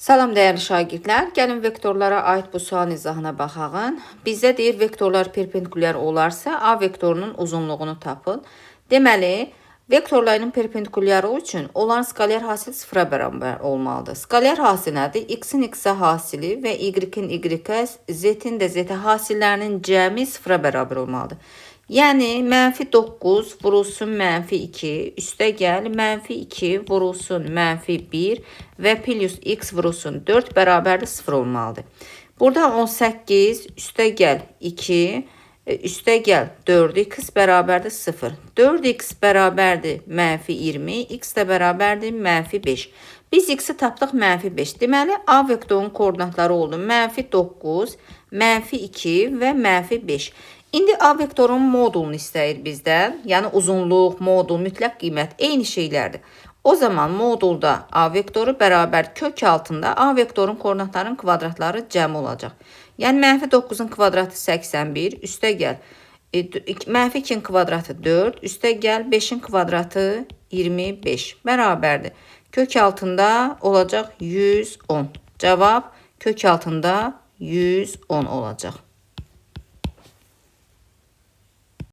Salam dəyərli şagirdlər, gəlin vektorlara aid bu sual izahına baxaq. Bizdə deyir, vektorlar perpendikulyar olarsa, A vektorunun uzunluğunu tapın. Deməli, vektorların perpendikulyarı üçün olan skalyar hasil sıfıra bərabər olmalıdır. Skalyar hasil nədir? X-in X-ə hasili və Y-in Y-ə, Z-in də Z-ə hasillərinin cəmi sıfıra bərabər olmalıdır. Yəni, -9 vurulsun -2, üstə gəl, -2 vurulsun -1 və plus x vurulsun 4 bərabərdir 0 olmalıdır. Burada 18, üstə gəl 2, üstə gəl 4x bərabərdir 0. 4x bərabərdir -20, x də bərabərdir -5. Biz x-i tapdıq -5. Deməli, A vektorunun koordinatları oldu -9, -2 və -5. İndi A vektorunun modulunu istəyir bizdən. Yəni uzunluq, modul, mütləq qiymət eyni şeylərdir. O zaman modulda A vektoru bərabər kök altında A vektorun koordinatlarının kvadratları cəm olacaq. Yəni -9-un kvadratı 81, üstə gəl. -2-in kvadratı 4, üstə gəl 5-in kvadratı 25 bərabərdir. Kök altında olacaq 110. Cavab kök altında 110 olacaq.